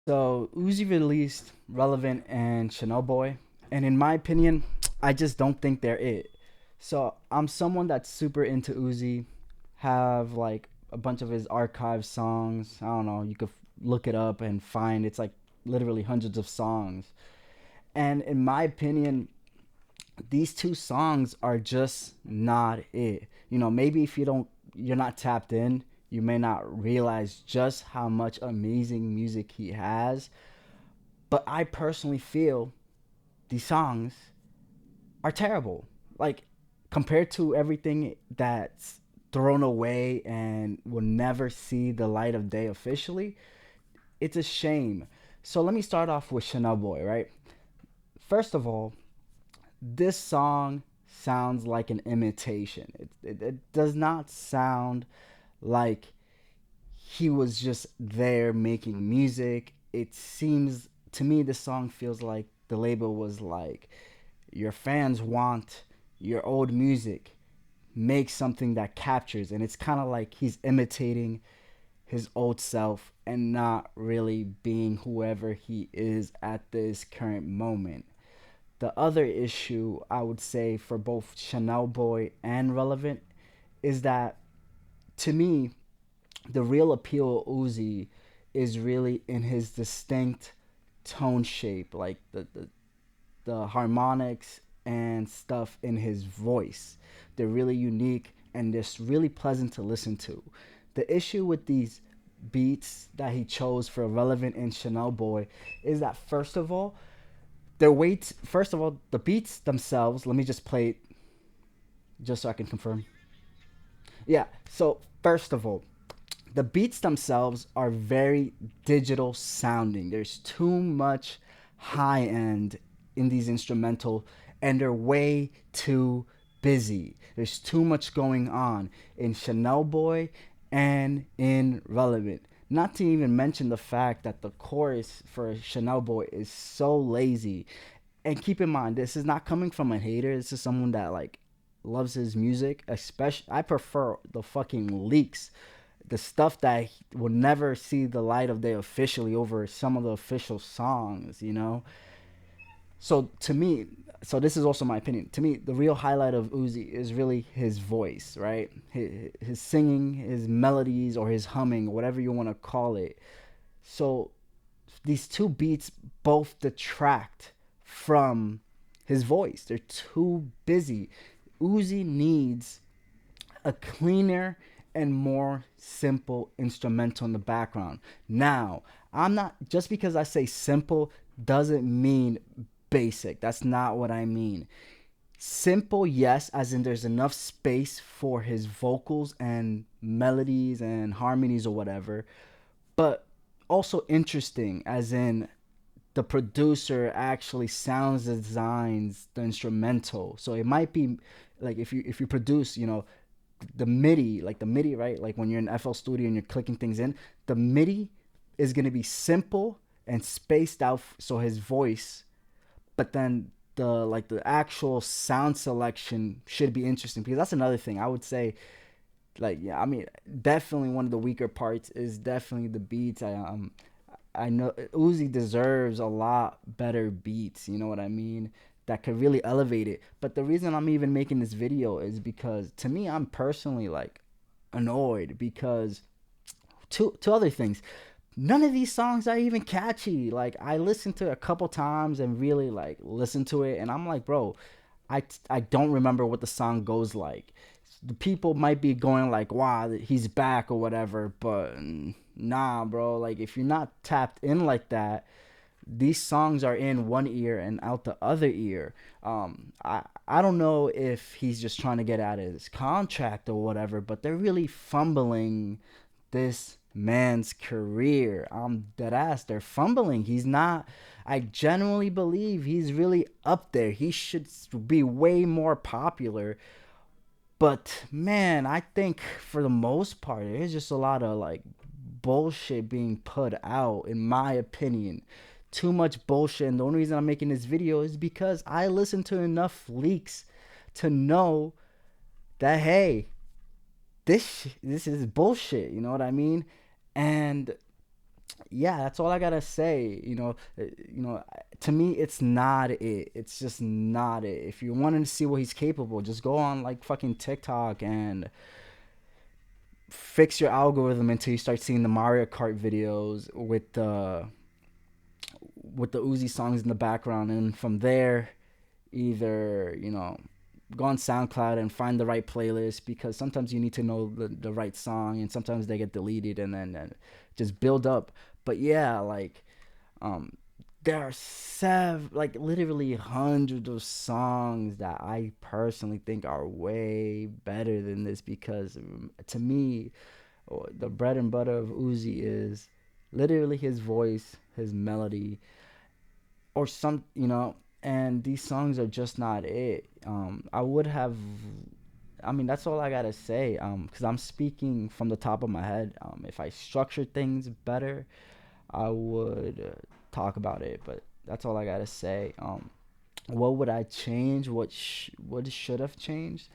So Uzi released Relevant and ChanelBoy, and in my opinion, I just don't think they're it. So I'm someone that's super into Uzi, have like a bunch of his archive songs. I don't know, you could look it up and find it's like literally hundreds of songs. And in my opinion, these two songs are just not it. Maybe if you're not tapped in, you may not realize just how much amazing music he has. But I personally feel these songs are terrible. Like, compared to everything that's thrown away and will never see the light of day officially, it's a shame. So let me start off with Chanel Boy, right? First of all, this song sounds like an imitation. It does not sound like he was just there making music. It seems to me the song feels like the label was like, your fans want your old music, make something that captures, and it's kind of like he's imitating his old self and not really being whoever he is at this current moment. The other issue I would say for both Chanel Boy and Relevant is that, to me, the real appeal of Uzi is really in his distinct tone shape, like the harmonics and stuff in his voice. They're really unique and they're really pleasant to listen to. The issue with these beats that he chose for Relevant and Chanel Boy is that, first of all, the beats themselves, let me just play it just so I can confirm. Yeah, so first of all, the beats themselves are very digital sounding. There's too much high end in these instrumental, and they're way too busy. There's too much going on in Chanel Boy and in Relevant. Not to even mention the fact that the chorus for Chanel Boy is so lazy. And keep in mind, this is not coming from a hater. This is someone that like loves his music. Especially, I prefer the fucking leaks, the stuff that will never see the light of day officially over some of the official songs, So to me, so this is also my opinion. To me, the real highlight of Uzi is really his voice, right? His singing, his melodies, or his humming, whatever you want to call it. So these two beats both detract from his voice. They're too busy. Uzi needs a cleaner and more simple instrumental in the background. Now, I'm not, just because I say simple doesn't mean basic. That's not what I mean. Simple, yes, as in there's enough space for his vocals and melodies and harmonies or whatever, but also interesting, as in the producer actually sounds designs the instrumental. So it might be like, if you produce, the MIDI, right? Like when you're in FL Studio and you're clicking things in, the MIDI is going to be simple and spaced out so his voice, but then the actual sound selection should be interesting, because that's another thing I would say. Like, yeah, I mean, definitely one of the weaker parts is definitely the beats. I know Uzi deserves a lot better beats, you know what I mean? That could really elevate it. But the reason I'm even making this video is because, to me, I'm personally like annoyed because two other things. None of these songs are even catchy. Like, I listened to it a couple times and really like listened to it, and I'm like, bro, I don't remember what the song goes like. The people might be going like, wow, he's back or whatever, but nah, bro. Like, if you're not tapped in like that, these songs are in one ear and out the other ear. I don't know if he's just trying to get out of his contract or whatever, but they're really fumbling this man's career. I'm dead ass. They're fumbling. He's not. I genuinely believe he's really up there. He should be way more popular. But man, I think for the most part, there's just a lot of like bullshit being put out, in my opinion. Too much bullshit. And the only reason I'm making this video is because I listened to enough leaks to know that, hey, this is bullshit. You know what I mean? And yeah, that's all I gotta say. To me, it's not it. It's just not it. If you wanted to see what he's capable, just go on like fucking TikTok and fix your algorithm until you start seeing the Mario Kart videos with the Uzi songs in the background, and from there, either go on SoundCloud and find the right playlist, because sometimes you need to know the right song, and sometimes they get deleted, and then just build up. But yeah, like um, there are like literally hundreds of songs that I personally think are way better than this, because to me, the bread and butter of Uzi is literally his voice, his melody, or and these songs are just not it. I would have. I mean, that's all I gotta say. Because I'm speaking from the top of my head. If I structured things better, I would talk about it. But that's all I gotta say. What would I change? What should have changed?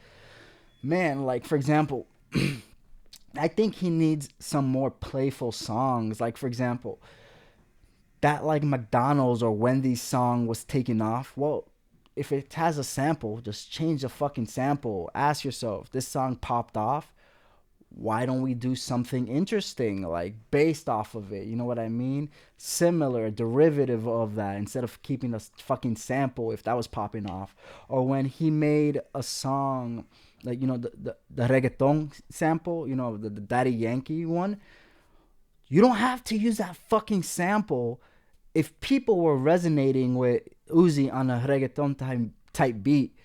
Man, like for example, I think he needs some more playful songs. Like for example, that like McDonald's or Wendy's song was taken off. Well, if it has a sample, just change the fucking sample. Ask yourself, this song popped off. Why don't we do something interesting, like based off of it? You know what I mean? Similar, derivative of that, instead of keeping the fucking sample if that was popping off. Or when he made a song, like, the reggaeton sample, the Daddy Yankee one, you don't have to use that fucking sample if people were resonating with Uzi on a reggaeton type beat.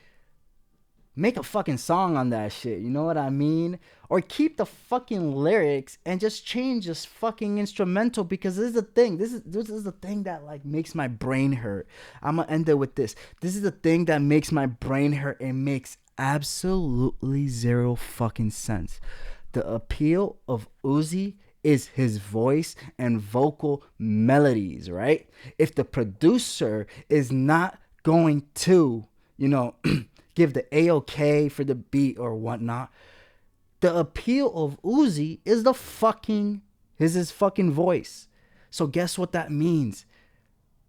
Make a fucking song on that shit. You know what I mean? Or keep the fucking lyrics and just change this fucking instrumental, because this is the thing. This is the thing that like makes my brain hurt. I'm gonna end it with this. This is the thing that makes my brain hurt. It makes absolutely zero fucking sense. The appeal of Uzi is his voice and vocal melodies, right? If the producer is not going to, give the A-OK for the beat or whatnot, the appeal of Uzi is his fucking voice. So guess what that means?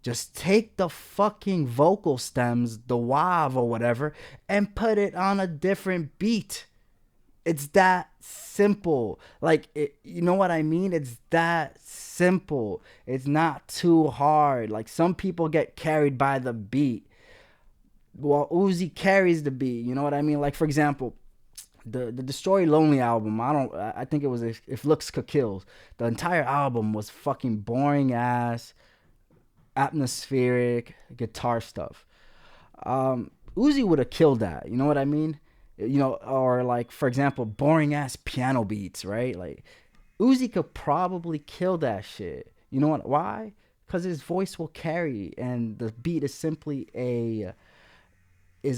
Just take the fucking vocal stems, the wav or whatever, and put it on a different beat. It's that simple. Like, you know what I mean? It's that simple. It's not too hard. Like, some people get carried by the beat. Well, Uzi carries the beat. You know what I mean? Like, for example, the Destroy Lonely album. I think it was If Looks Could Kill. The entire album was fucking boring ass, atmospheric guitar stuff. Uzi would have killed that. You know what I mean? Or like for example, boring ass piano beats, right? Like Uzi could probably kill that shit. You know what? Why? Because his voice will carry, and the beat is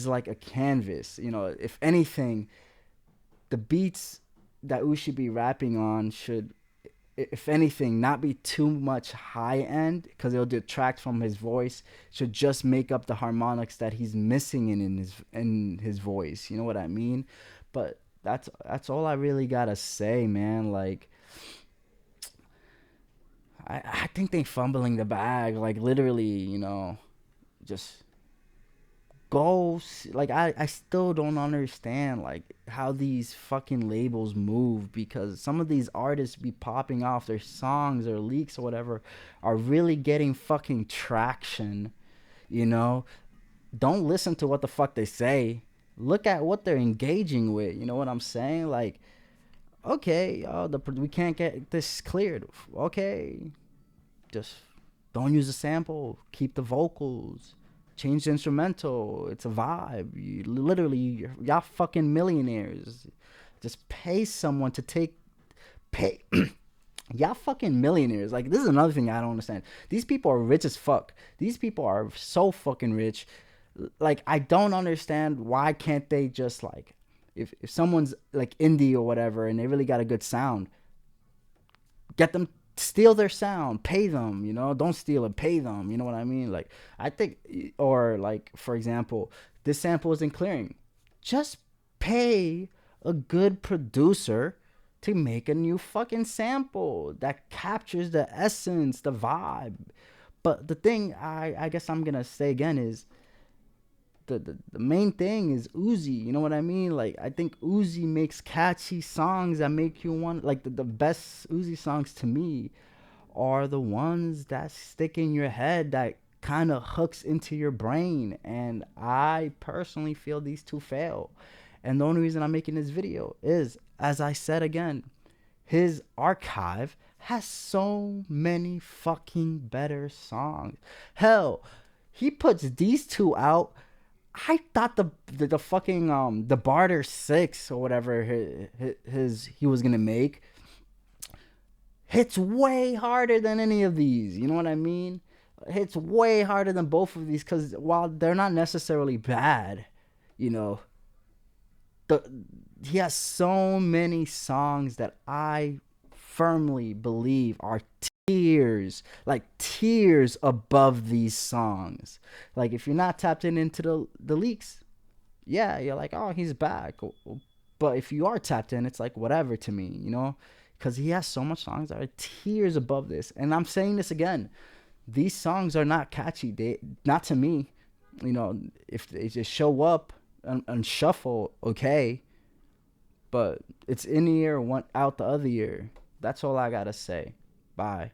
like a canvas. If anything, the beats that Uzi should be rapping on should, if anything, not be too much high end, because it'll detract from his voice. Should just make up the harmonics that he's missing in his voice. You know what I mean? But that's all I really gotta say, man. Like, I think they fumbling the bag. Like literally, just go like I still don't understand like how these fucking labels move, because some of these artists be popping off, their songs or leaks or whatever are really getting fucking traction. you know don't listen to what the fuck they say, look at what they're engaging with. You know what I'm saying? Like, okay, we can't get this cleared. Okay, just don't use a sample. Keep the vocals. Change the instrumental. It's a vibe. Y'all fucking millionaires. Just pay someone to pay. Y'all fucking millionaires. Like, this is another thing I don't understand. These people are rich as fuck. These people are so fucking rich. Like, I don't understand why can't they just like, if someone's like indie or whatever and they really got a good sound, get them, steal their sound, pay them. Don't steal it, pay them. You know what I mean? Like, I think, or like for example, this sample isn't clearing, just pay a good producer to make a new fucking sample that captures the essence, the vibe. But the thing I guess I'm gonna say again is the main thing is Uzi. You know what I mean? Like I think Uzi makes catchy songs that make you want, like the best Uzi songs to me are the ones that stick in your head, that kind of hooks into your brain. And I personally feel these two fail. And the only reason I'm making this video is, as I said again, his archive has so many fucking better songs. Hell, he puts these two out. I thought the fucking the Barter 6 or whatever his he was gonna make hits way harder than any of these. You know what I mean? Hits way harder than both of these, because while they're not necessarily bad, you know, the he has so many songs that I firmly believe are tears, like tears above these songs. Like if you're not tapped into the leaks, yeah, you're like, oh, he's back. But if you are tapped in, it's like whatever to me, you know, because he has so much songs that are tears above this. And I'm saying this again, these songs are not catchy. They, not to me, you know. If they just show up and shuffle, okay, but it's in the ear, one out the other ear. That's all I gotta say. Bye.